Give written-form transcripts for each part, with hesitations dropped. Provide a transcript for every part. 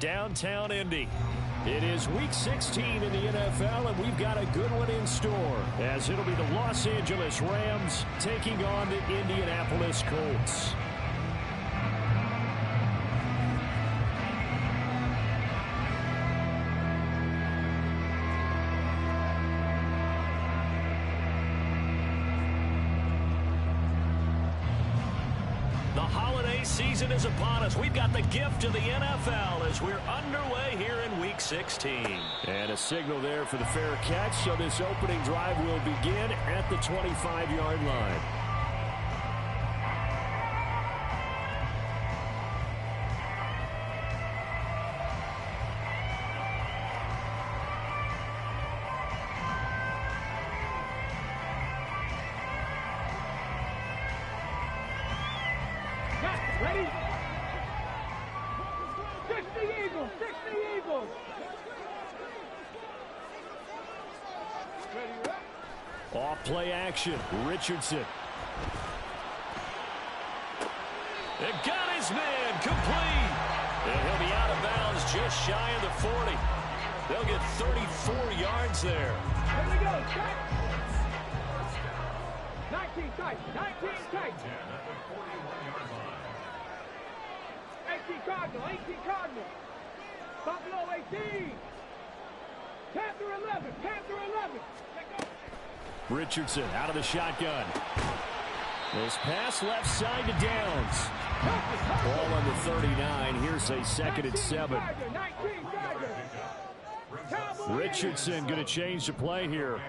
downtown Indy. It is Week 16 in the NFL, and we've got a good one in store, as it'll be the Los Angeles Rams taking on the Indianapolis Colts. The holiday season is upon us. We've got the gift of the NFL as we're underway here in Week 16. And a signal there for the fair catch, so this opening drive will begin at the 25-yard line. Ready? 60 Eagles! 60 Eagles! Ready, Off play action. Richardson. It got his man complete. And he'll be out of bounds just shy of the 40. They'll get 34 yards there. Here we go. Check. 19 tight. 19 tight. 18 Cardinal. 18 Cardinal. Buffalo 18. Panther 11. Panther 11. Richardson out of the shotgun. This pass left side to Downs. Ball on the 39. Here's a second and 7. Richardson going to change the play here.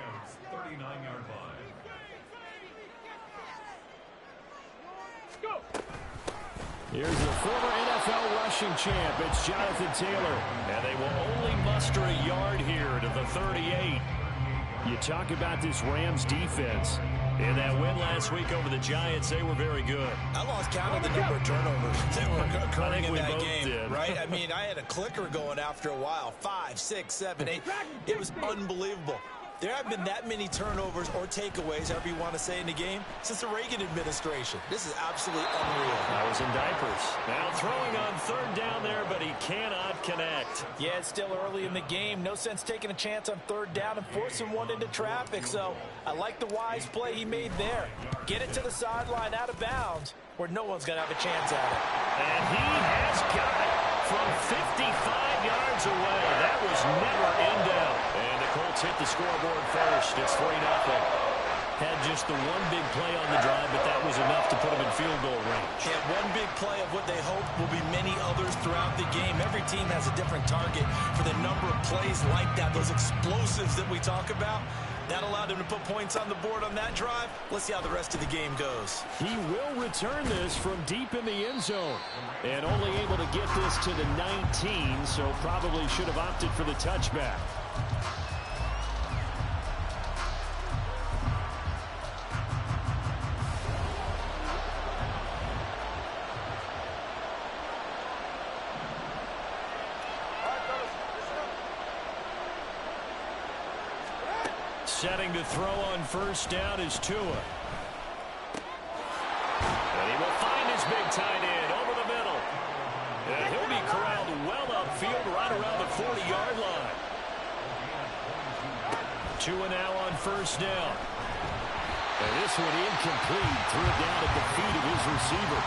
Here's the former NFL rushing champ. It's Jonathan Taylor. And they will only muster a yard here to the 38. You talk about this Rams defense. In that win last week over the Giants, they were very good. I lost count of the number of turnovers that were occurring in that game, did. right? I mean, I had a clicker going after a while. 5, 6, 7, 8. It was unbelievable. There haven't been that many turnovers or takeaways, however you want to say, in the game since the Reagan administration. This is absolutely unreal. I was in diapers. Now throwing on third down there, but he cannot connect. Yeah, it's still early in the game. No sense taking a chance on third down and forcing one into traffic. So I like the wise play he made there. Get it to the sideline out of bounds where no one's going to have a chance at it. And he has got it from 55 yards away. That was never in doubt. And the Colts hit the scoreboard first. It's 3-0. Had just the one big play on the drive, but that was enough to put them in field goal range. Yeah, one big play of what they hope will be many others throughout the game. Every team has a different target for the number of plays like that, those explosives that we talk about. That allowed him to put points on the board on that drive. Let's see how the rest of the game goes. He will return this from deep in the end zone. And only able to get this to the 19, so probably should have opted for the touchback. Setting to throw on first down is Tua. And he will find his big tight end over the middle. And he'll be corralled well upfield right around the 40-yard line. Tua now on first down. And this one incomplete. Threw it down at the feet of his receiver.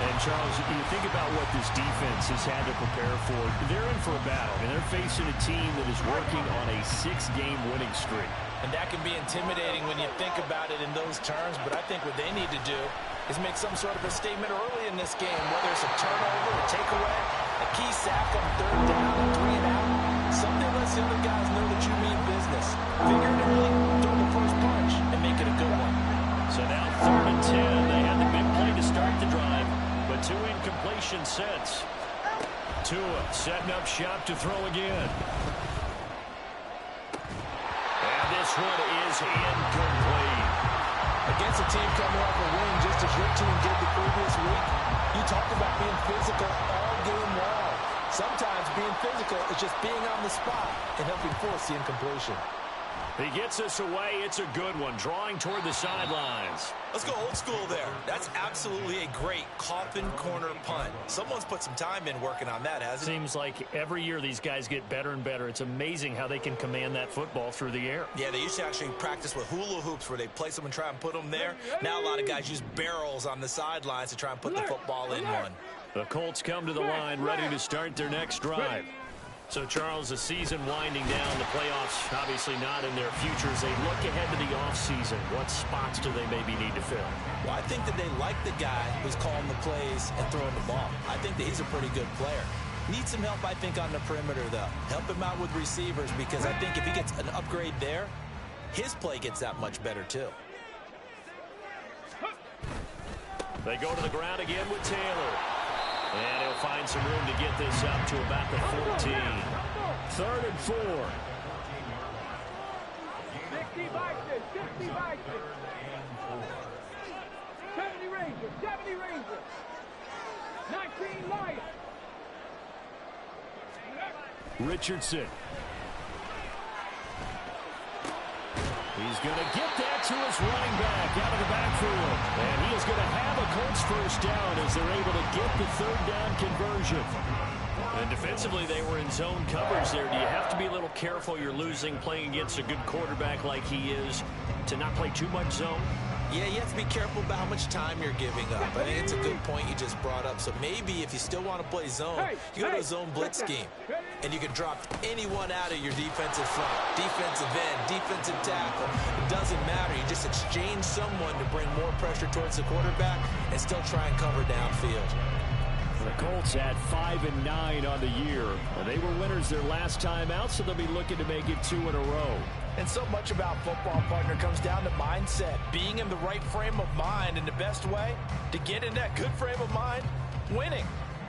And, Charles, you think about what this defense has had to prepare for. They're in for a battle, and they're facing a team that is working on a 6-game winning streak. And that can be intimidating when you think about it in those terms, but I think what they need to do is make some sort of a statement early in this game, whether it's a turnover, a takeaway, a key sack on third down, a 3 and out. Something lets the other guys know that you mean business. Figuratively, throw the first punch and make it a good one. So now 3rd and 10. They had the big play to start the drive, but 2 incompletion sets. Tua setting up shop to throw again. And this one is incomplete. Against a team coming off a win, just as your team did the previous week, you talked about being physical all game long. Sometimes being physical is just being on the spot and helping force the incompletion. He gets us away. It's a good one, drawing toward the sidelines. Let's go old school there. That's absolutely a great coffin corner punt. Someone's put some time in working on that, hasn't it? Seems like every year these guys get better and better. It's amazing how they can command that football through the air. Yeah, they used to actually practice with hula hoops where they place them and try and put them there. Now a lot of guys use barrels on the sidelines to try and put the football in one. The Colts come to the line ready to start their next drive. So, Charles, the season winding down, the playoffs obviously not in their futures. They look ahead to the offseason. What spots do they maybe need to fill? Well, I think that they like the guy who's calling the plays and throwing the ball. I think that he's a pretty good player. Needs some help, I think, on the perimeter, though. Help him out with receivers because I think if he gets an upgrade there, his play gets that much better, too. They go to the ground again with Taylor. And he'll find some room to get this up to about the 14. 3rd and 4. 60 Vikings, 60 Vikings. 70 Rangers, 70 Rangers. 19 Lions. Richardson. He's going to get that to his running back out of the backfield. And he is going to have a Colts first down as they're able to get the 3rd down conversion. And defensively, they were in zone coverage there. Do you have to be a little careful? You're losing playing against a good quarterback like he is to not play too much zone? Yeah, you have to be careful about how much time you're giving up. I think it's a good point you just brought up. So maybe if you still want to play zone, you go to a zone blitz scheme. And you can drop anyone out of your defensive front. Defensive end, defensive tackle. It doesn't matter. You just exchange someone to bring more pressure towards the quarterback and still try and cover downfield. The Colts had 5-9 on the year. And they were winners their last time out, so they'll be looking to make it 2 in a row. And so much about football, partner, comes down to mindset. Being in the right frame of mind, and the best way to get in that good frame of mind, winning.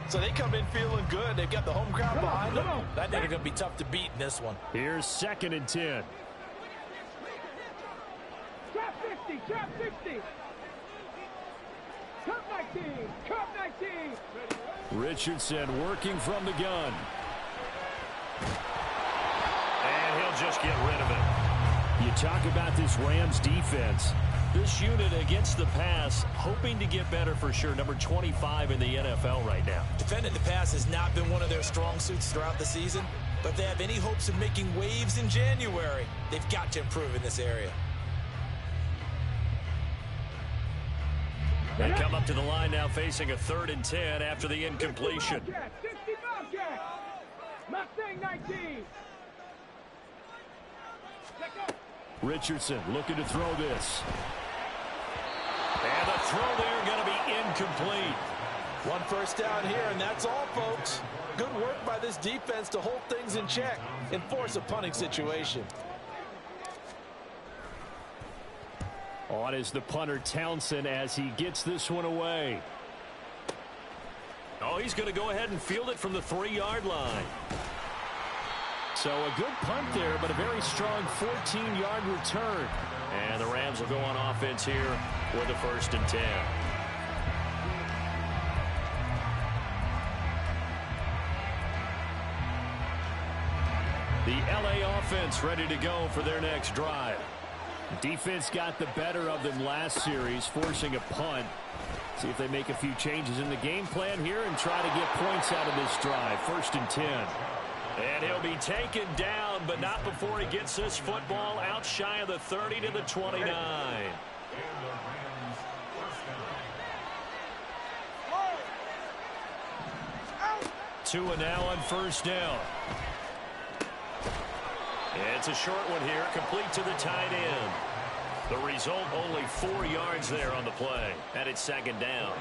So they come in feeling good. They've got the home crowd behind them. I think it's going to be tough to beat in this one. Here's 2nd and 10. Trap 50, trap 60. Cup 19, cup 19. Richardson working from the gun. And he'll just get rid of it. You talk about this Rams defense. This unit against the pass, hoping to get better for sure. Number 25 in the NFL right now. Defending the pass has not been one of their strong suits throughout the season. But if they have any hopes of making waves in January, they've got to improve in this area. They come up to the line now facing a 3rd and 10 after the incompletion. 60 Bobcat. Mustang 19. Richardson looking to throw this. And the throw there going to be incomplete. 1 first down here, and that's all, folks. Good work by this defense to hold things in check and force a punting situation. On is the punter Townsend as he gets this one away. Oh, he's going to go ahead and field it from the 3-yard line. So a good punt there, but a very strong 14-yard return. And the Rams will go on offense here with a 1st and 10. The LA offense ready to go for their next drive. Defense got the better of them last series, forcing a punt. See if they make a few changes in the game plan here and try to get points out of this drive. 1st and 10. And he'll be taken down, but not before he gets this football out shy of the 30 to the 29. 2 and now on 1st down. It's a short one here, complete to the tight end. The result, only 4 yards there on the play, and it's 2nd down.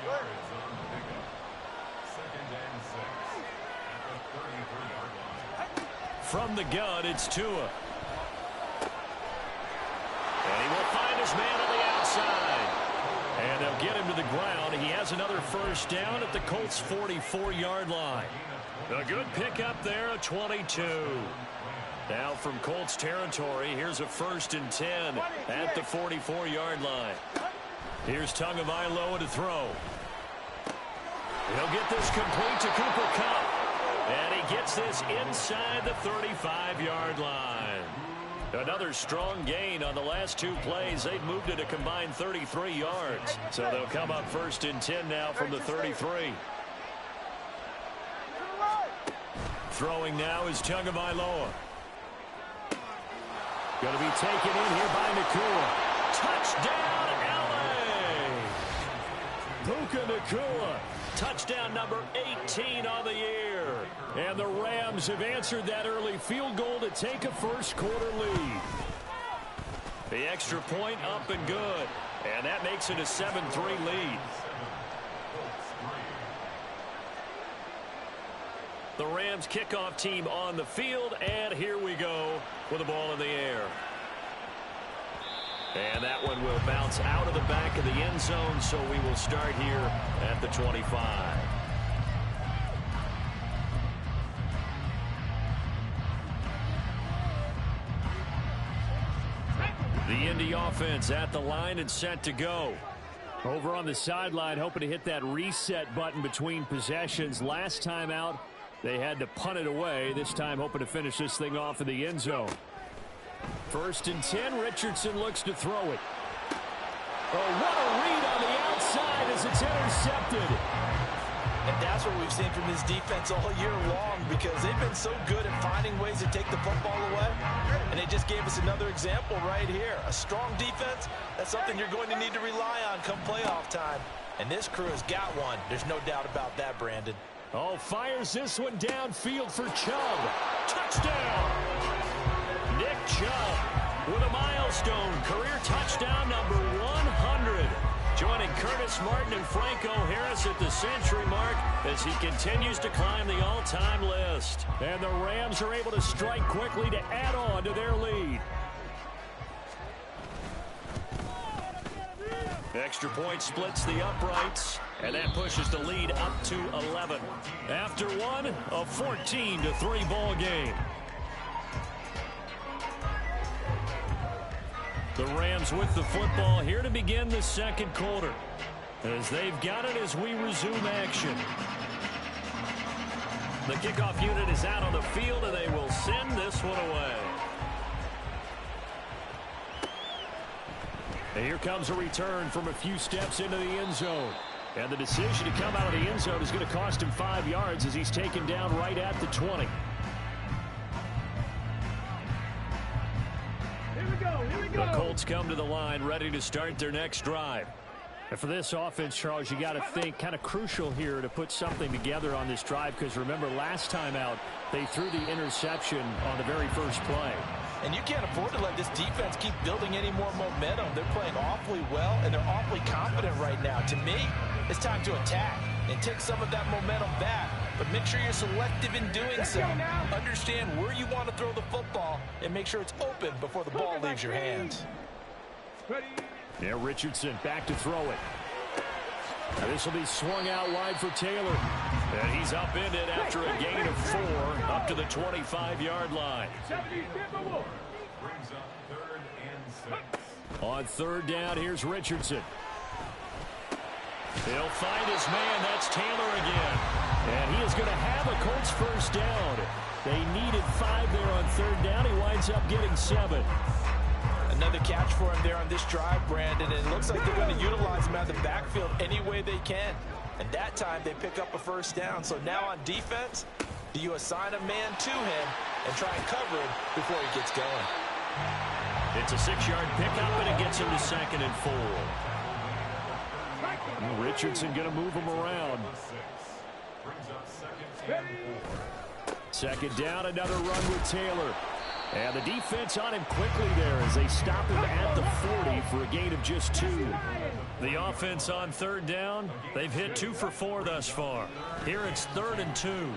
From the gun, it's Tua. And he will find his man on the outside. And they'll get him to the ground. He has another 1st down at the Colts' 44-yard line. A good pickup there, a 22. Now from Colts territory, here's a 1st and 10 at the 44-yard line. Here's Tagovailoa to throw. He'll get this complete to Cooper Kupp. And he gets this inside the 35-yard line. Another strong gain on the last 2 plays. They've moved it a combined 33 yards. So they'll come up 1st and 10 now from the 33. Throwing now is Tagovailoa. Going to be taken in here by Nakua. Touchdown, LA! Puka Nakua. Touchdown number 18 on the year. And the Rams have answered that early field goal to take a first-quarter lead. The extra point up and good. And that makes it a 7-3 lead. The Rams kickoff team on the field, and here we go with the ball in the air. And that one will bounce out of the back of the end zone, so we will start here at the 25. The Indy offense at the line and set to go. Over on the sideline, hoping to hit that reset button between possessions. Last time out, they had to punt it away. This time hoping to finish this thing off in the end zone. 1st and 10. Richardson looks to throw it. Oh, what a read on the outside as it's intercepted. And that's what we've seen from this defense all year long, because they've been so good at finding ways to take the football away. And they just gave us another example right here. A strong defense, that's something you're going to need to rely on come playoff time. And this crew has got one. There's no doubt about that, Brandon. Oh, fires this one downfield for Chubb. Touchdown! Nick Chubb with a milestone career touchdown number 100. Joining Curtis Martin and Franco Harris at the century mark as he continues to climb the all-time list. And the Rams are able to strike quickly to add on to their lead. Extra point splits the uprights, and that pushes the lead up to 11. After one, a 14-3 ball game. The Rams with the football here to begin the second quarter, as they've got it as we resume action. The kickoff unit is out on the field, and they will send this one away. And here comes a return from a few steps into the end zone. And the decision to come out of the end zone is going to cost him 5 yards as he's taken down right at the 20. Here we go, here we go. The Colts come to the line ready to start their next drive. And for this offense, Charles, you got to think kind of crucial here to put something together on this drive, because remember last time out they threw the interception on the very first play. And you can't afford to let this defense keep building any more momentum. They're playing awfully well, and they're awfully confident right now. To me, it's time to attack and take some of that momentum back. But make sure you're selective in doing so. Understand where you want to throw the football and make sure it's open before the ball leaves your hands. Yeah, Richardson back to throw it. This will be swung out wide for Taylor. And he's upended after a gain of 4 up to the 25-yard line. On third down, here's Richardson. He'll find his man. That's Taylor again. And he is going to have a Colts first down. They needed 5 there on third down. He winds up getting 7. Another catch for him there on this drive, Brandon. And it looks like they're going to utilize him out of the backfield any way they can. And that time they pick up a first down. So now on defense, do you assign a man to him and try and cover him before he gets going? It's a 6-yard pickup, and it gets him to 2nd and 4. Richardson going to move him around. Second down, another run with Taylor. And the defense on him quickly there as they stop him at the 40 for a gain of just 2. The offense on third down, they've hit 2 for 4 thus far. Here it's 3rd and 2.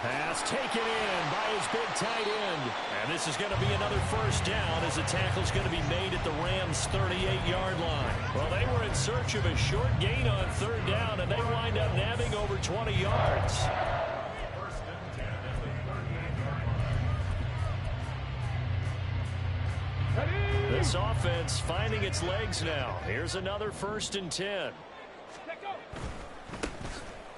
Pass taken in by his big tight end. And this is going to be another first down as the tackle's going to be made at the Rams' 38-yard line. Well, they were in search of a short gain on third down, and they wind up nabbing over 20 yards. This offense finding its legs now. Here's another 1st and 10.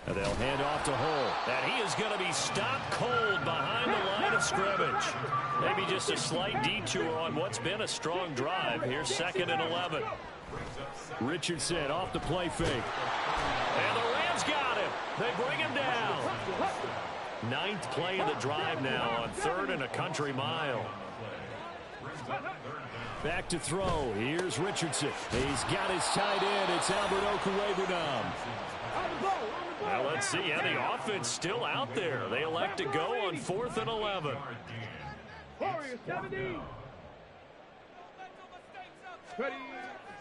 And they'll hand off to Hull. And he is going to be stopped cold behind the line of of scrimmage. Maybe just a slight detour on what's been a strong drive. Here's 2nd and 11. Richardson off the play fake. And the Rams got him. They bring him down. 9th play of the drive now on 3rd and a country mile. Back to throw. Here's Richardson. He's got his tight end. It's Albert Okwuegbunam. Now let's see. Yeah, the offense still out there. They elect to go on 4th and 11.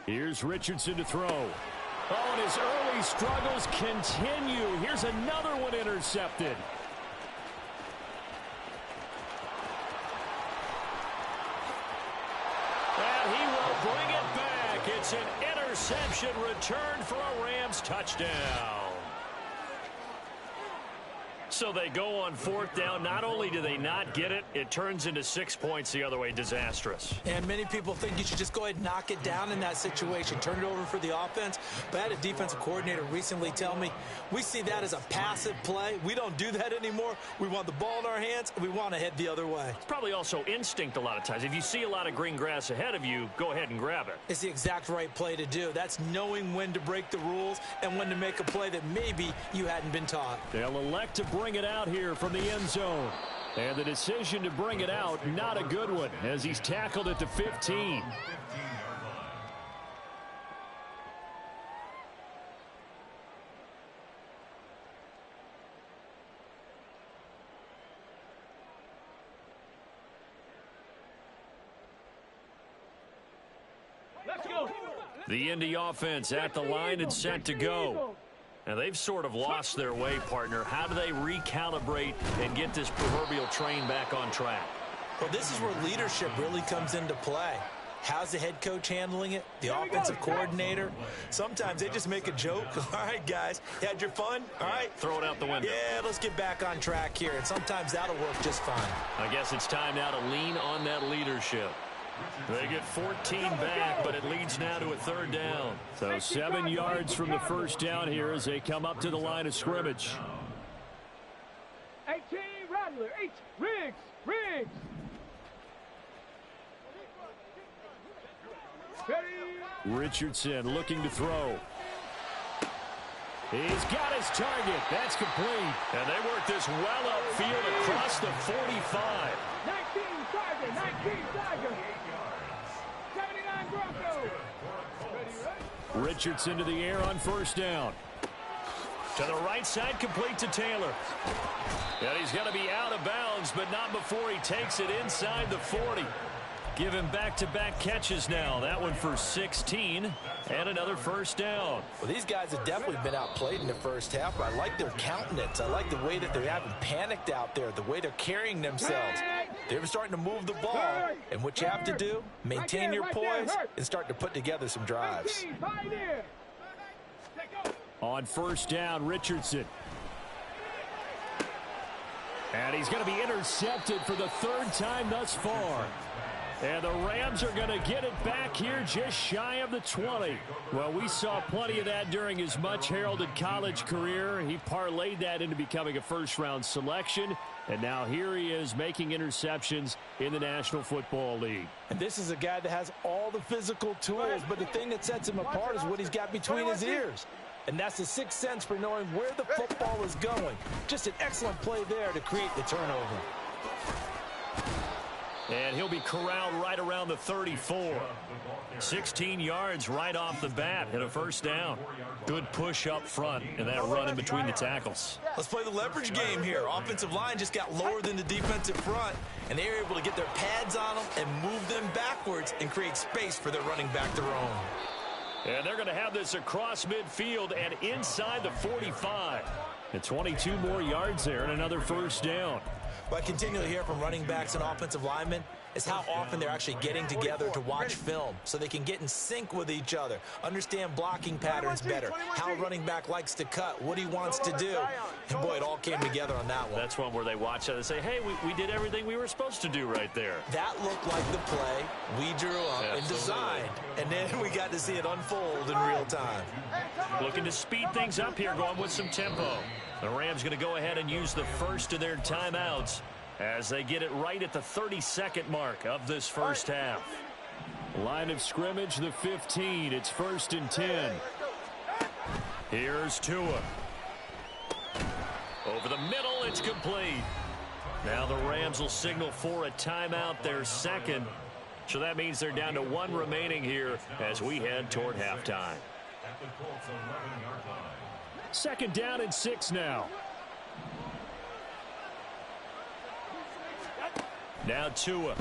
Here's Richardson to throw. Oh, and his early struggles continue. Here's another one intercepted. And he will bring it back. It's an interception return for a Rams touchdown. So they go on 4th down. Not only do they not get it, it turns into 6 points the other way. Disastrous. And many people think you should just go ahead and knock it down in that situation. Turn it over for the offense. But I had a defensive coordinator recently tell me, we see that as a passive play. We don't do that anymore. We want the ball in our hands, and we want to head the other way. It's probably also instinct a lot of times. If you see a lot of green grass ahead of you, go ahead and grab it. It's the exact right play to do. That's knowing when to break the rules and when to make a play that maybe you hadn't been taught. They'll elect to bring it out here from the end zone. And the decision to bring it out, not a good one, as he's tackled at the 15. Let's go. The Indy offense at the line and set to go. Now, they've sort of lost their way, partner. How do they recalibrate and get this proverbial train back on track? Well, this is where leadership really comes into play. How's the head coach handling it? The offensive coordinator? Sometimes they just make a joke. All right, guys, you had your fun? All right. Throw it out the window. Yeah, let's get back on track here. And sometimes that'll work just fine. I guess it's time now to lean on that leadership. They get 14 back, but it leads now to a 3rd down. So 7 yards from the first down here as they come up to the line of scrimmage. 18, Rattler. Riggs. Richardson looking to throw. He's got his target. That's complete. And they work this well upfield across the 45. 19 Tiger. 79 Broncos. Richardson to the air on 1st down. To the right side, complete to Taylor. And he's going to be out of bounds, but not before he takes it inside the 40. Give him back-to-back catches now. That one for 16 and another 1st down. Well, these guys have definitely been outplayed in the first half, but I like their countenance. I like the way that they haven't panicked out there, the way they're carrying themselves. They're starting to move the ball, and what you have to do, maintain your poise and start to put together some drives. On 1st down, Richardson. And he's going to be intercepted for the 3rd time thus far. And the Rams are going to get it back here just shy of the 20. Well, we saw plenty of that during his much-heralded college career. He parlayed that into becoming a first-round selection. And now here he is making interceptions in the National Football League. And this is a guy that has all the physical tools, but the thing that sets him apart is what he's got between his ears. And that's the 6th sense for knowing where the football is going. Just an excellent play there to create the turnover. And he'll be corralled right around the 34. 16 yards right off the bat and a 1st down. Good push up front and that run in between the tackles. Let's play the leverage game here. Offensive line just got lower than the defensive front, and they were able to get their pads on them and move them backwards and create space for their running back to roam. And they're going to have this across midfield and inside the 45. And 22 more yards there and another 1st down. What I continually hear from running backs and offensive linemen is how often they're actually getting together to watch film so they can get in sync with each other, understand blocking patterns better, how a running back likes to cut, what he wants to do. And, boy, it all came together on that one. That's one where they watch it and say, hey, we did everything we were supposed to do right there. That looked like the play we drew up and designed, and then we got to see it unfold in real time. Looking to speed things up here, going with some tempo. The Rams going to go ahead and use the first of their timeouts as they get it right at the 32nd mark of this first half. Line of scrimmage, the 15. It's 1st and 10. Here's Tua. Over the middle, it's complete. Now the Rams will signal for a timeout, their second. So that means they're down to 1 remaining here as we head toward halftime. 2nd down and 6 now. Now Tua.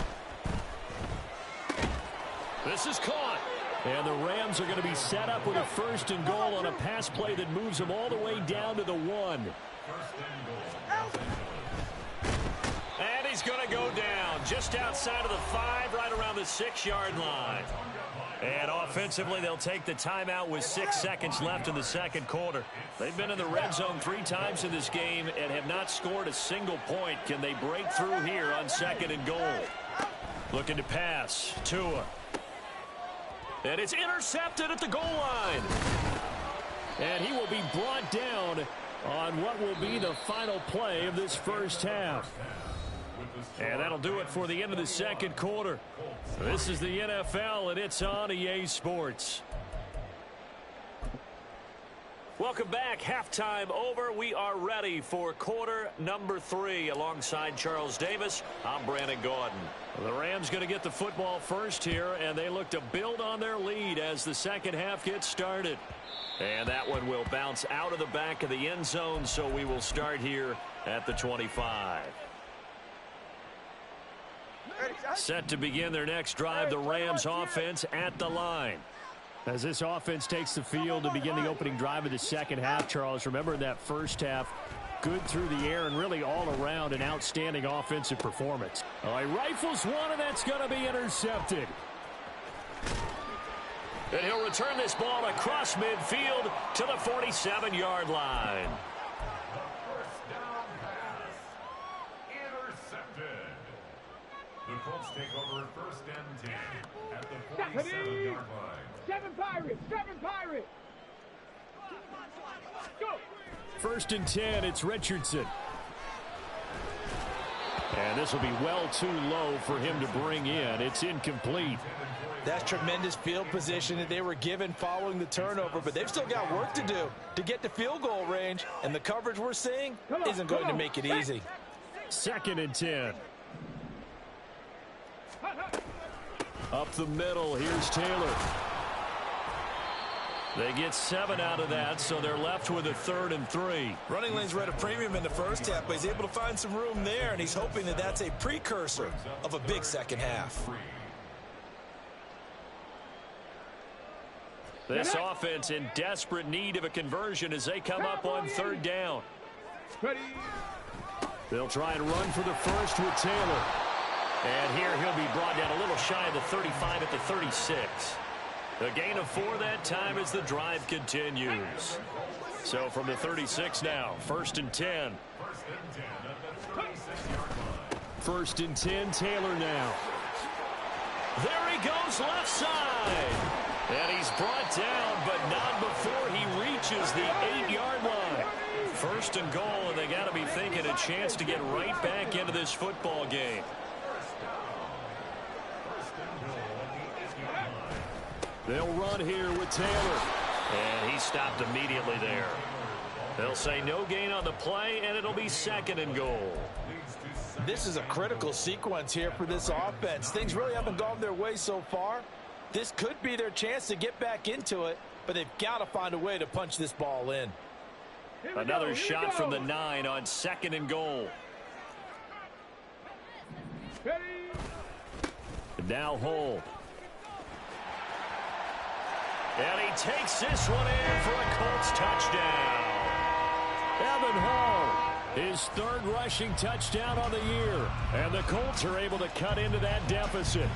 This is caught. And the Rams are going to be set up with a 1st and goal on a pass play that moves them all the way down to the 1. And he's going to go down just outside of the 5, right around the 6-yard line. And offensively, they'll take the timeout with 6 seconds left in the second quarter. They've been in the red zone 3 times in this game and have not scored a single point. Can they break through here on 2nd and goal? Looking to pass. Tua. And it's intercepted at the goal line. And he will be brought down on what will be the final play of this first half. And that'll do it for the end of the second quarter. This is the NFL, and it's on EA Sports. Welcome back. Halftime over. We are ready for quarter number 3. Alongside Charles Davis, I'm Brandon Gordon. The Rams going to get the football first here, and they look to build on their lead as the second half gets started. And that one will bounce out of the back of the end zone, so we will start here at the 25. Set to begin their next drive, the Rams offense at the line. As this offense takes the field to begin the opening drive of the second half, Charles, remember in that first half, good through the air and really all around an outstanding offensive performance. All right, rifles one, and that's going to be intercepted. And he'll return this ball across midfield to the 47-yard line. First down pass. Intercepted. The Colts take over 1st and 10 at the 47-yard line. 7 Pirates! 7 Pirates! Go! 1st and 10, it's Richardson. And this will be well too low for him to bring in. It's incomplete. That's tremendous field position that they were given following the turnover, but they've still got work to do to get to field goal range, and the coverage we're seeing isn't going to make it easy. 2nd and 10. Up the middle, here's Taylor. They get 7 out of that, so they're left with a 3rd and 3. Running lanes were at a premium in the first half, but he's able to find some room there, and he's hoping that that's a precursor of a big second half. This offense in desperate need of a conversion as they come up on 3rd down. They'll try and run for the first with Taylor. And here he'll be brought down a little shy of the 35 at the 36. A gain of 4 that time as the drive continues. So from the 36 now, 1st and 10. 1st and 10, Taylor now. There he goes left side. And he's brought down, but not before he reaches the 8-yard line. 1st and goal, and they got to be thinking a chance to get right back into this football game. They'll run here with Taylor. And he stopped immediately there. They'll say no gain on the play, and it'll be 2nd and goal. This is a critical sequence here for this offense. Things really haven't gone their way so far. This could be their chance to get back into it, but they've got to find a way to punch this ball in. Another shot from the 9 on 2nd and goal. Now Hull. And he takes this one in for a Colts touchdown. Evan Hull, his 3rd rushing touchdown on the year. And the Colts are able to cut into that deficit.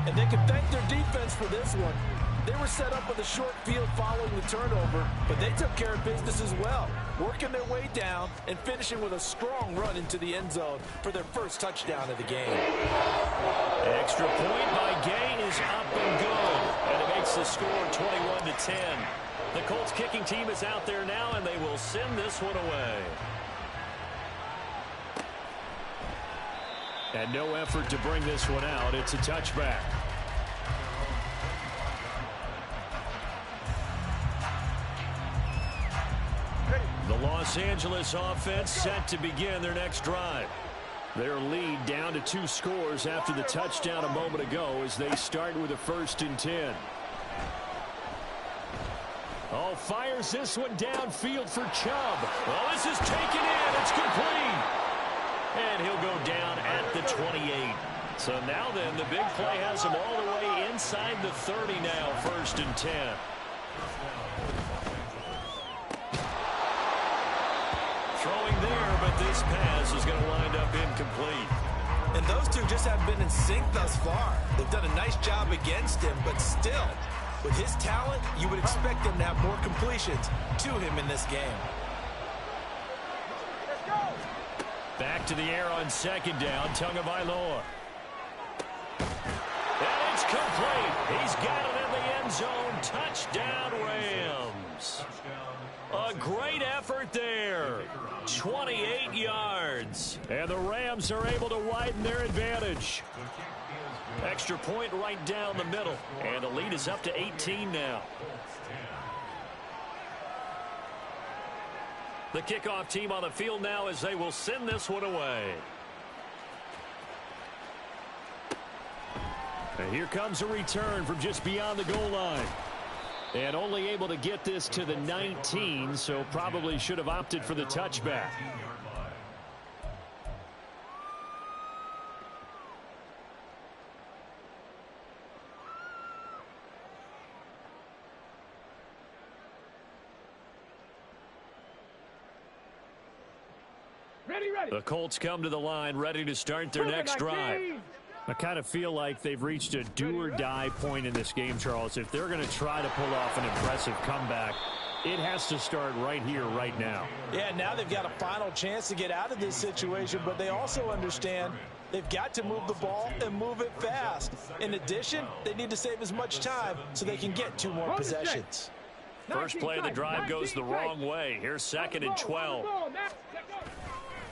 And they can thank their defense for this one. They were set up with a short field following the turnover, but they took care of business as well, working their way down and finishing with a strong run into the end zone for their first touchdown of the game. Extra point by Gay is up and good, and it makes the score 21-10. The Colts kicking team is out there now, and they will send this one away. And no effort to bring this one out. It's a touchback. The Los Angeles offense set to begin their next drive. Their lead down to 2 scores after the touchdown a moment ago as they start with a 1st and 10. Oh, fires this one downfield for Chubb. Well, this is taken in. It's complete. And he'll go down at the 28. So now then, the big play has him all the way inside the 30 now, 1st and 10. Throwing there, but this pass is going to wind up incomplete. And those two just haven't been in sync thus far. They've done a nice job against him, but still, with his talent, you would expect him to have more completions to him in this game. Back to the air on 2nd down, Tagovailoa. And it's complete. He's got it in the end zone. Touchdown, Rams. A great effort there. 28 yards. And the Rams are able to widen their advantage. Extra point right down the middle. And the lead is up to 18 now. The kickoff team on the field now as they will send this one away. And here comes a return from just beyond the goal line. And only able to get this to the 19, so probably should have opted for the touchback. Ready. The Colts come to the line ready to start their next drive. I kind of feel like they've reached a do-or-die point in this game, Charles. If they're going to try to pull off an impressive comeback, it has to start right here, right now. Yeah, now they've got a final chance to get out of this situation, but they also understand they've got to move the ball and move it fast. In addition, they need to save as much time so they can get 2 more possessions. First play of the drive goes the wrong way. Here's 2nd and 12.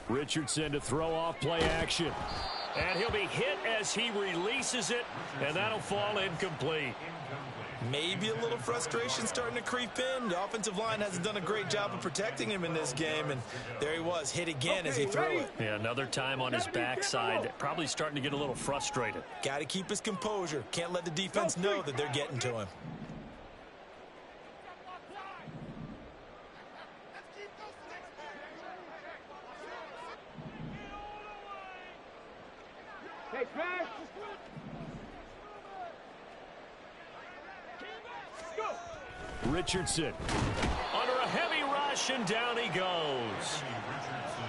Richardson to throw off play action. And he'll be hit as he releases it, and that'll fall incomplete. Maybe a little frustration starting to creep in. The offensive line hasn't done a great job of protecting him in this game, and there he was, hit again as he threw it. Yeah, another time on his backside, probably starting to get a little frustrated. Got to keep his composure. Can't let the defense know that they're getting to him. Richardson under a heavy rush, and down he goes.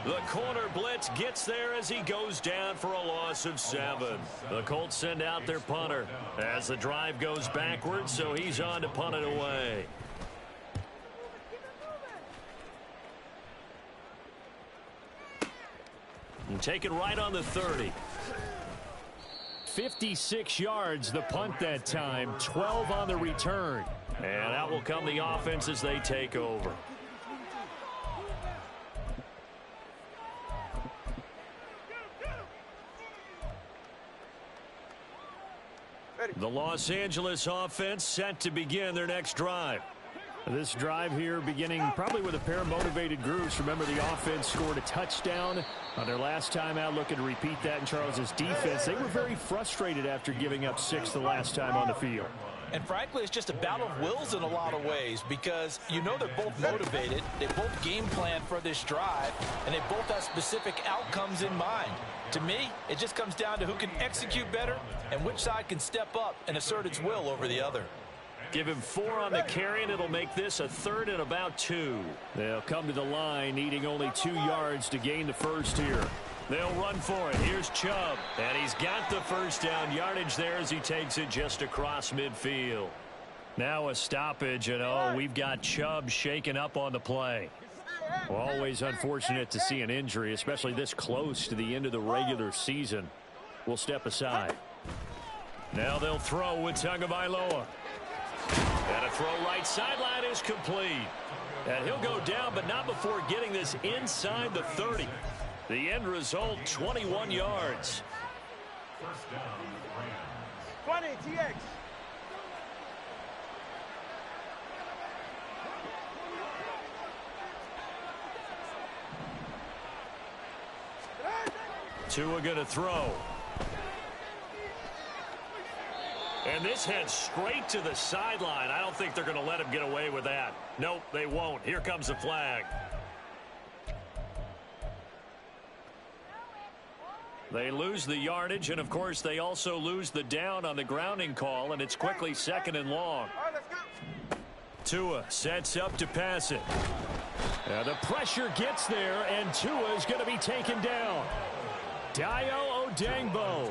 The corner blitz gets there as he goes down for a loss of 7. The Colts send out their punter as the drive goes backwards, so he's on to punt it away. And taken right on the 30. 56 yards the punt that time, 12 on the return. And out will come the offense as they take over. The Los Angeles offense set to begin their next drive. This drive here beginning probably with a pair of motivated groups. Remember, the offense scored a touchdown on their last time out. Looking to repeat that in Charles's defense. They were very frustrated after giving up 6 the last time on the field. And frankly, it's just a battle of wills in a lot of ways because you know they're both motivated. They both game plan for this drive, and they both have specific outcomes in mind. To me, it just comes down to who can execute better and which side can step up and assert its will over the other. Give him 4 on the carry, and it'll make this a 3rd and about 2. They'll come to the line, needing only 2 yards to gain the first here. They'll run for it. Here's Chubb, and he's got the first down yardage there as he takes it just across midfield. Now a stoppage, and we've got Chubb shaken up on the play. Well, always unfortunate to see an injury, especially this close to the end of the regular season. We'll step aside. Now they'll throw with Tagovailoa. And a throw right sideline is complete. And he'll go down, but not before getting this inside the 30. The end result, 21 yards. First down, Rams. 20, TX. Tua going to throw. And this heads straight to the sideline. I don't think they're going to let him get away with that. Nope, they won't. Here comes the flag. They lose the yardage, and of course they also lose the down on the grounding call, and it's quickly 2nd and long. All right, let's go. Tua sets up to pass it. The pressure gets there, and Tua is going to be taken down. Dayo Odangbo.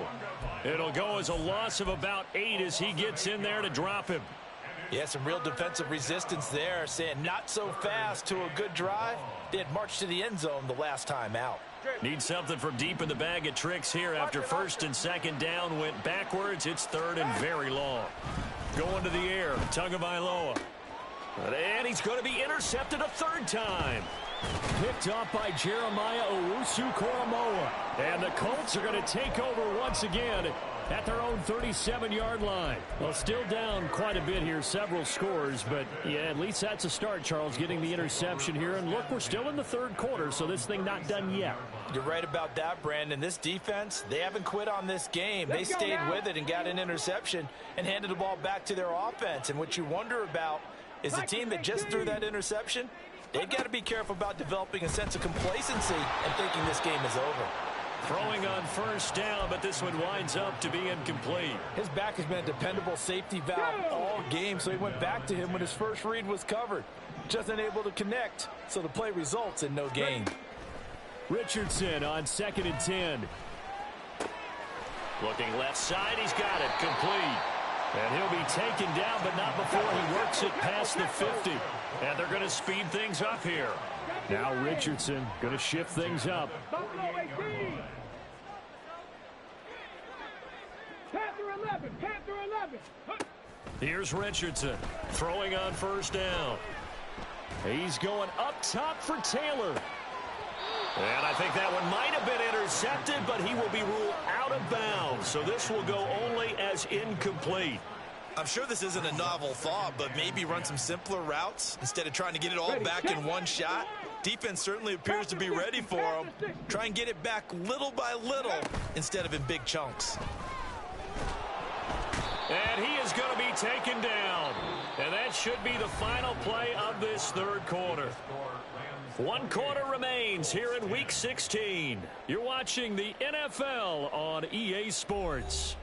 It'll go as a loss of about 8 as he gets in there to drop him. Yeah, some real defensive resistance there, saying not so fast to a good drive. They had marched to the end zone the last time out. Need something from deep in the bag of tricks here after 1st and 2nd down went backwards. It's 3rd and very long. Going to the air, Tagovailoa. And he's going to be intercepted a 3rd time. Picked off by Jeremiah Owusu-Koramoah. And the Colts are going to take over once again at their own 37-yard line. Well, still down quite a bit here, several scores, but yeah, at least that's a start, Charles, getting the interception here. And look, we're still in the 3rd quarter, so this thing not done yet. You're right about that, Brandon. This defense, they haven't quit on this game. They stayed with it and got an interception and handed the ball back to their offense. And what you wonder about is the team that just threw that interception, they've got to be careful about developing a sense of complacency and thinking this game is over. Throwing on 1st down, but this one winds up to be incomplete. His back has been a dependable safety valve all game, so he went back to him when his first read was covered. Just unable to connect, so the play results in no gain. Richardson on 2nd and 10. Looking left side, he's got it, complete. And he'll be taken down, but not before he works it past the 50. And they're going to speed things up here. Now Richardson going to shift things up. Panther 11, Panther 11. Here's Richardson throwing on 1st down. He's going up top for Taylor. And I think that one might have been intercepted, but he will be ruled out of bounds. So this will go only as incomplete. I'm sure this isn't a novel thought, but maybe run some simpler routes instead of trying to get it all back in one shot. Defense certainly appears to be ready for him. Try and get it back little by little instead of in big chunks. And he is going to be taken down. And that should be the final play of this 3rd quarter. 1 quarter remains here in Week 16. You're watching the NFL on EA Sports.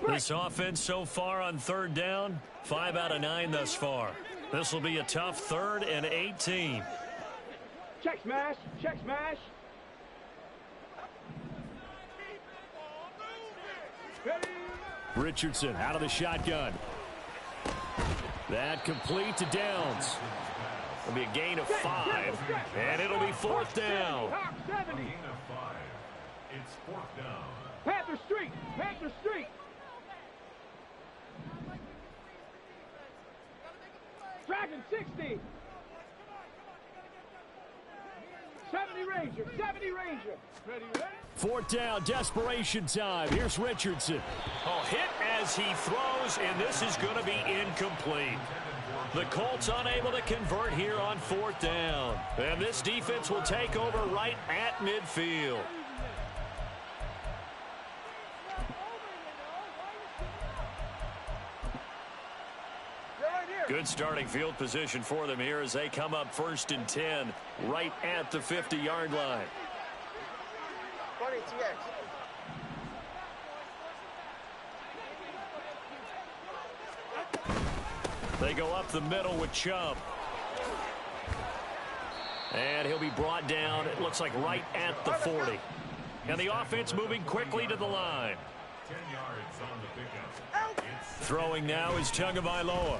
This offense so far on 3rd down, 5 out of 9 thus far. This will be a tough 3rd and 18. Check smash, check smash. Richardson out of the shotgun. That complete to Downs. It'll be a gain of 5, and it'll be 4th down. It's 4th down. Panther Street, Panther Street. Dragon 60. 70 Ranger, 70 Ranger. Ready, ready? 4th down, desperation time. Here's Richardson. Oh, hit as he throws, and this is going to be incomplete. The Colts unable to convert here on 4th down. And this defense will take over right at midfield. Good starting field position for them here as they come up 1st and 10 right at the 50-yard line. 20 TX. They go up the middle with Chubb. And he'll be brought down, it looks like right at the 40. And the offense moving quickly to the line. 10 yards on the pickup. Throwing now is Tagovailoa.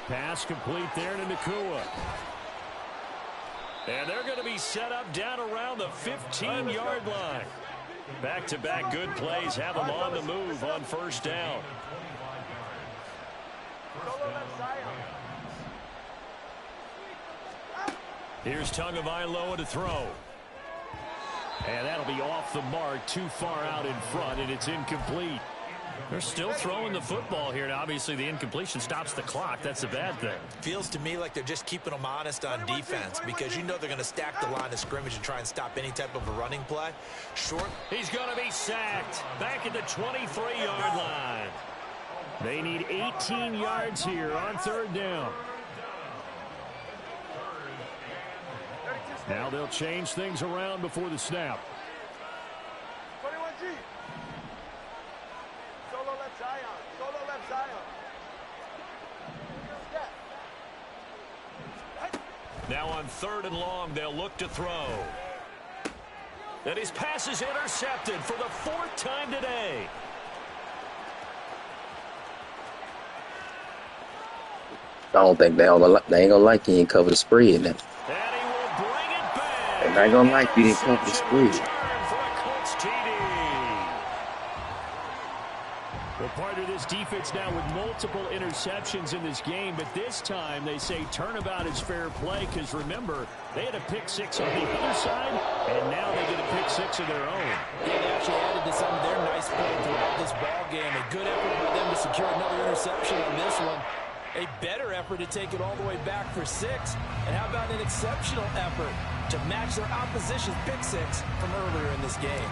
Pass complete there to Nakua. And they're going to be set up down around the 15-yard line. Back-to-back good plays have them on the move on first down. Here's Tagovailoa to throw. And that'll be off the mark, too far out in front, and it's incomplete. They're still throwing the football here, and obviously the incompletion stops the clock. That's a bad thing. Feels to me like they're just keeping them honest on defense because you know they're going to stack the line of scrimmage and try and stop any type of a running play. Short. He's going to be sacked back at the 23-yard line. They need 18 yards here on third down. Now they'll change things around before the snap. 21G. Solo left Zion. Solo left Zion. Now on third and long, they'll look to throw. And his pass is intercepted for the fourth time today. I don't think they ain't gonna like you ain't cover the spread now. And he will bring it back. They're not gonna like you didn't cover the spread. Well, part of this defense now with multiple interceptions in this game, but this time they say turnabout is fair play because, remember, they had a pick six on the other side, and now they get a pick six of their own. They actually added to some of their nice play throughout this ball game. A good effort by them to secure another interception on this one. A better effort to take it all the way back for 6. And how about an exceptional effort to match their opposition's pick six from earlier in this game?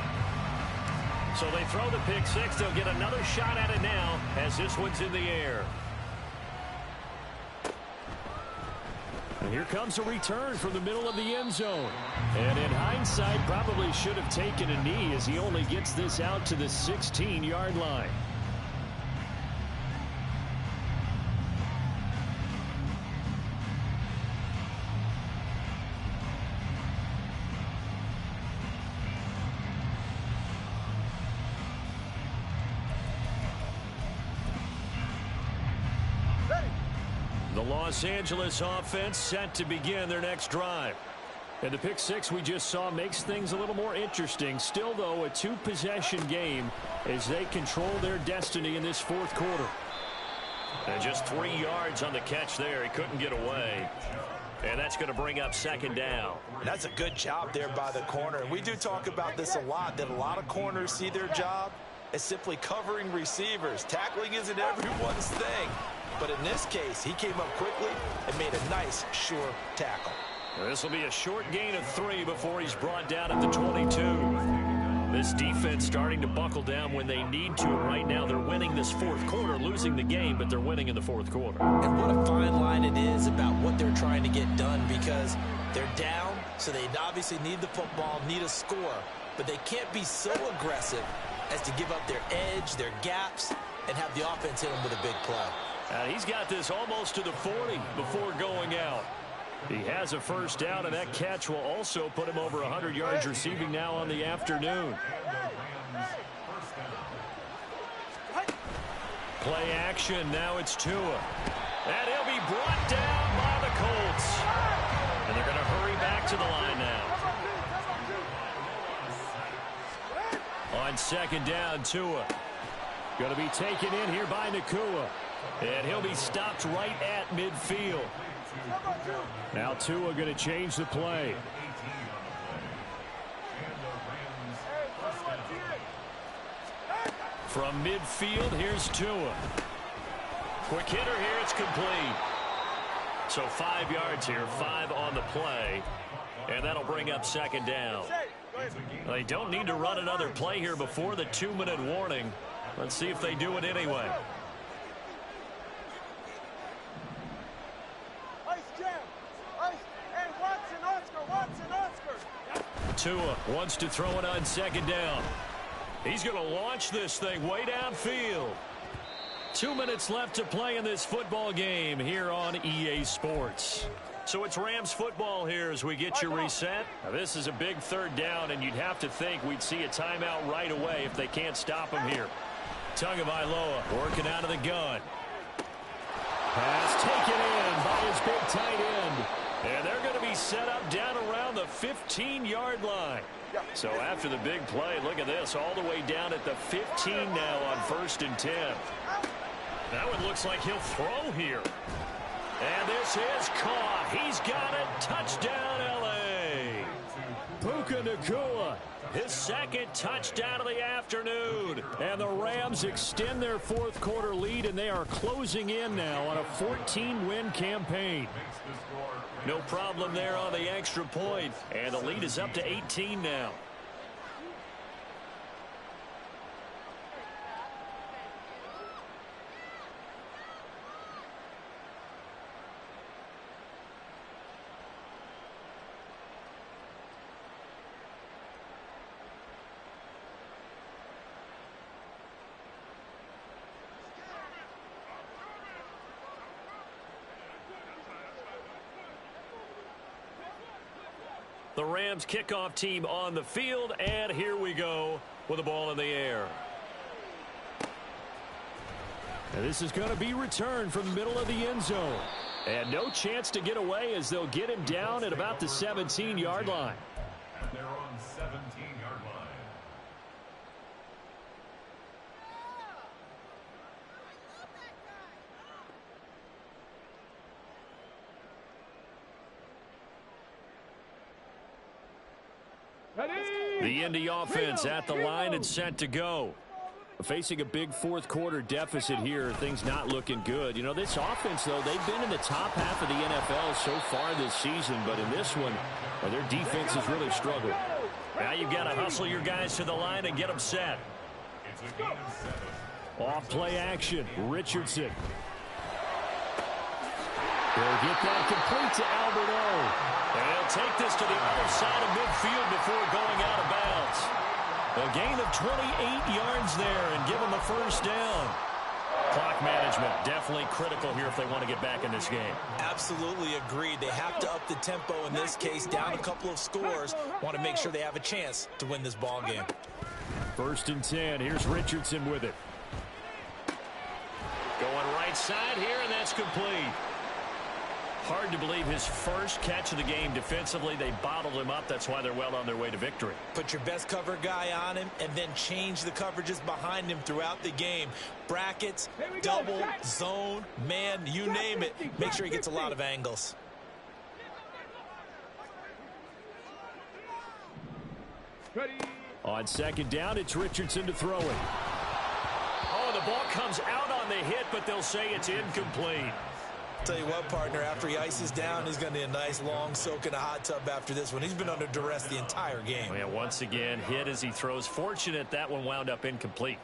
So they throw the pick six. They'll get another shot at it now as this one's in the air. And here comes a return from the middle of the end zone. And in hindsight, probably should have taken a knee as he only gets this out to the 16-yard line. The Los Angeles offense set to begin their next drive. And the pick six we just saw makes things a little more interesting. Still, though, a two-possession game as they control their destiny in this fourth quarter. And just 3 yards on the catch there. He couldn't get away. And that's going to bring up second down. That's a good job there by the corner. And we do talk about this a lot, that a lot of corners see their job as simply covering receivers. Tackling isn't everyone's thing. But in this case, he came up quickly and made a nice, sure tackle. This will be a short gain of 3 before he's brought down at the 22. This defense starting to buckle down when they need to. And right now they're winning this fourth quarter, losing the game, but they're winning in the fourth quarter. And what a fine line it is about what they're trying to get done because they're down, so they obviously need the football, need a score. But they can't be so aggressive as to give up their edge, their gaps, and have the offense hit them with a big play. He's got this almost to the 40 before going out. He has a first down, and that catch will also put him over 100 yards receiving now on the afternoon. Play action. Now it's Tua. And he'll be brought down by the Colts. And they're going to hurry back to the line now. On second down, Tua. Going to be taken in here by Nakua. And he'll be stopped right at midfield. Now Tua going to change the play. From midfield, here's Tua. Quick hitter here, it's complete. So 5 yards here, 5 on the play. And that'll bring up second down. They don't need to run another play here before the 2-minute warning. Let's see if they do it anyway. Tua wants to throw it on second down. He's going to launch this thing way downfield. 2 minutes left to play in this football game here on EA Sports. So it's Rams football here as we get you reset. Now this is a big third down, and you'd have to think we'd see a timeout right away if they can't stop him here. Tagovailoa working out of the gun. Pass taken in by his big tight end. And they're going to be set up down around the 15-yard line. So after the big play, look at this, all the way down at the 15 now on 1st and 10. That one looks like he'll throw here. And this is caught. He's got it. Touchdown, L.A. Puka Nacua, his 2nd touchdown of the afternoon. And the Rams extend their 4th quarter lead, and they are closing in now on a 14-win campaign. No problem there on the extra point. And the lead is up to 18 now. The Rams kickoff team on the field, and here we go with the ball in the air. And this is going to be returned from the middle of the end zone. And no chance to get away as they'll get him down at about the 17-yard line. And they're on 17-yard line. The Indy offense at the line and set to go. Facing a big 4th quarter deficit here, things not looking good. You know, this offense, though, they've been in the top half of the NFL so far this season, but in this one, their defense has really struggled. Now you've got to hustle your guys to the line and get them set. It's a gain of 7. Off play action, Richardson. They'll get that complete to Albert O. And he'll take this to the other side of midfield before going out of bounds. A gain of 28 yards there and give them the 1st down. Clock management definitely critical here if they want to get back in this game. Absolutely agreed. They have to up the tempo in this case, down a couple of scores. Want to make sure they have a chance to win this ball game. 1st and 10. Here's Richardson with it. Going right side here, and that's complete. Hard to believe his first catch of the game defensively. They bottled him up. That's why they're well on their way to victory. Put your best cover guy on him and then change the coverages behind him throughout the game. Brackets, double, zone, man, you name it. Make sure he gets a lot of angles. On 2nd down, it's Richardson to throw it. Oh, the ball comes out on the hit, but they'll say it's incomplete. Tell you what, partner, after he ices down, he's going to need a nice long soak in a hot tub after this one. He's been under duress the entire game. Yeah, once again, hit as he throws. Fortunate that one wound up incomplete.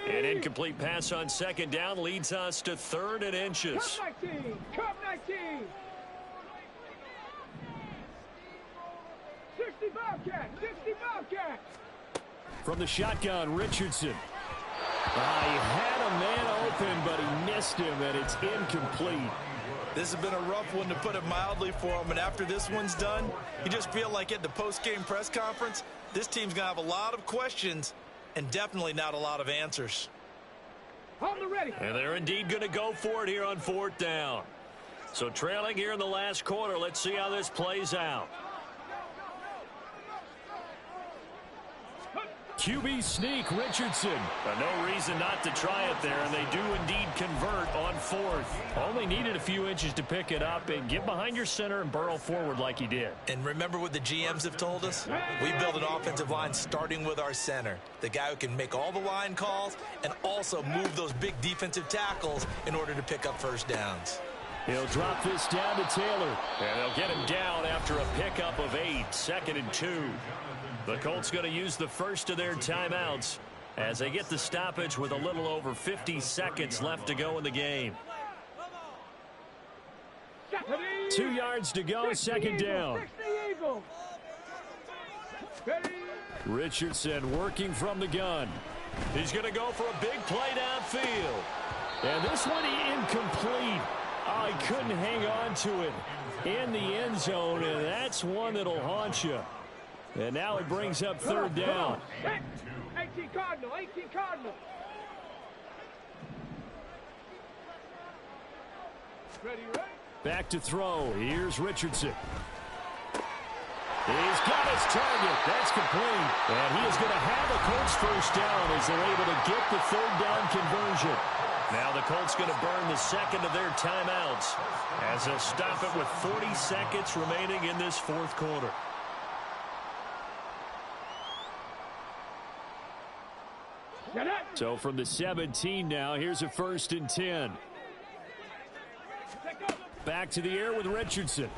An incomplete pass on 2nd down leads us to 3rd and inches. Come 19! Come 19! 60 Bobcat! 60 Bobcat! From the shotgun, Richardson. He had a man open, but he missed him, and it's incomplete. This has been a rough one, to put it mildly, for him. And after this one's done, you just feel like at the post-game press conference, this team's going to have a lot of questions and definitely not a lot of answers. On the ready. And they're indeed going to go for it here on 4th down. So trailing here in the last quarter, let's see how this plays out. QB sneak, Richardson. No reason not to try it there, and they do indeed convert on 4th. Only needed a few inches to pick it up and get behind your center and burrow forward like he did. And remember what the GMs have told us? We build an offensive line starting with our center, the guy who can make all the line calls and also move those big defensive tackles in order to pick up 1st downs. He'll drop this down to Taylor, and they'll get him down after a pickup of 8, 2nd and 2. The Colts going to use the first of their timeouts as they get the stoppage with a little over 50 seconds left to go in the game. 2 yards to go, 2nd down. Richardson working from the gun. He's going to go for a big play downfield. And this one incomplete. Oh, he couldn't hang on to it in the end zone, and that's one that'll haunt you. And now it brings up 3rd down. 18 Cardinal, 18 Cardinal. Back to throw. Here's Richardson. He's got his target. That's complete. And he is going to have a Colts first down as they're able to get the third down conversion. Now the Colts going to burn the second of their timeouts as they'll stop it with 40 seconds remaining in this fourth quarter. So from the 17 now, here's a 1st and 10. Back to the air with Richardson.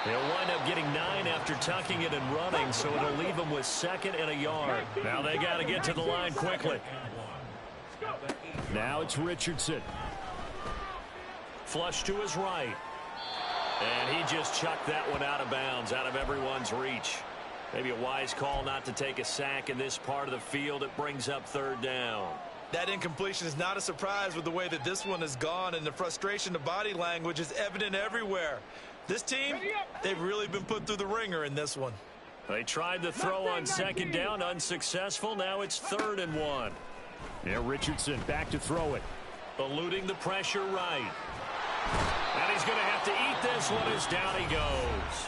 They'll wind up getting 9 after tucking it and running, so it'll leave them with 2nd and a yard. Now they got to get to the line quickly. Now it's Richardson. Flush to his right. And he just chucked that one out of bounds, out of everyone's reach. Maybe a wise call not to take a sack in this part of the field. It brings up 3rd down. That incompletion is not a surprise with the way that this one has gone, and the frustration of body language is evident everywhere. This team, they've really been put through the ringer in this one. They tried to throw on 2nd down, unsuccessful. Now it's 3rd and 1. Now Richardson back to throw it. Eluding the pressure right. And he's going to have to eat this one as down he goes.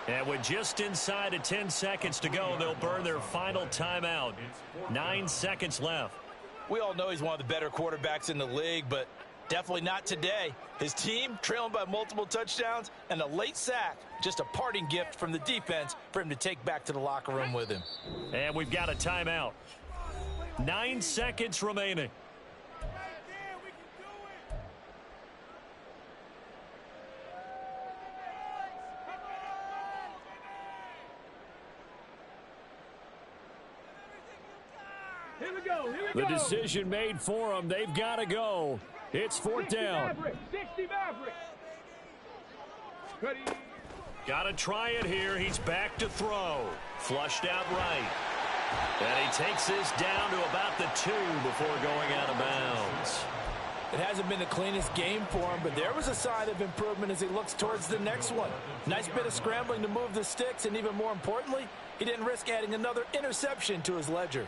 And with just inside of 10 seconds to go, they'll burn their final timeout. 9 seconds left. We all know he's one of the better quarterbacks in the league, but definitely not today. His team trailing by multiple touchdowns and a late sack. Just a parting gift from the defense for him to take back to the locker room with him. And we've got a timeout. 9 seconds remaining. Here we go. The decision made for them. They've got to go. It's 4th down. 60 Maverick. Got to try it here. He's back to throw. Flushed out right. And he takes this down to about the 2 before going out of bounds. It hasn't been the cleanest game for him, but there was a sign of improvement as he looks towards the next one. Nice bit of scrambling to move the sticks, and even more importantly, he didn't risk adding another interception to his ledger.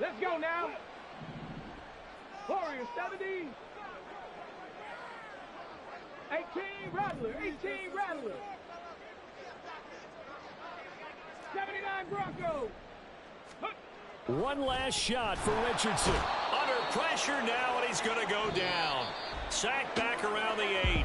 Let's go now. Warrior 70. 18 Rattler. 18 Rattler. 79 Broncos. One last shot for Richardson. Under pressure now, and he's going to go down. Sacked back around the 8.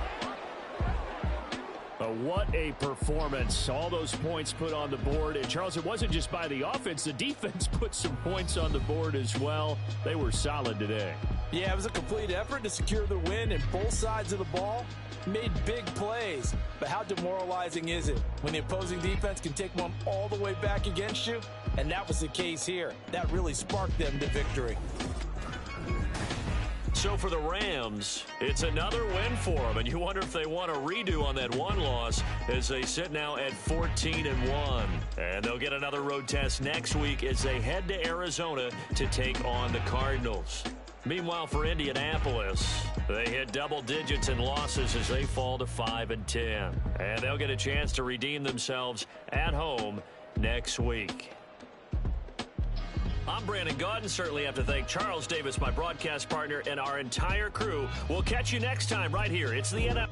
What a performance. All those points put on the board. And, Charles, it wasn't just by the offense. The defense put some points on the board as well. They were solid today. Yeah, it was a complete effort to secure the win, and both sides of the ball made big plays. But how demoralizing is it when the opposing defense can take one all the way back against you? And that was the case here. That really sparked them to victory. So for the Rams, it's another win for them, and you wonder if they want a redo on that one loss as they sit now at 14-1. And they'll get another road test next week as they head to Arizona to take on the Cardinals. Meanwhile, for Indianapolis, they hit double digits in losses as they fall to 5-10. And they'll get a chance to redeem themselves at home next week. I'm Brandon Gaudin. Certainly have to thank Charles Davis, my broadcast partner, and our entire crew. We'll catch you next time right here. It's the NFL.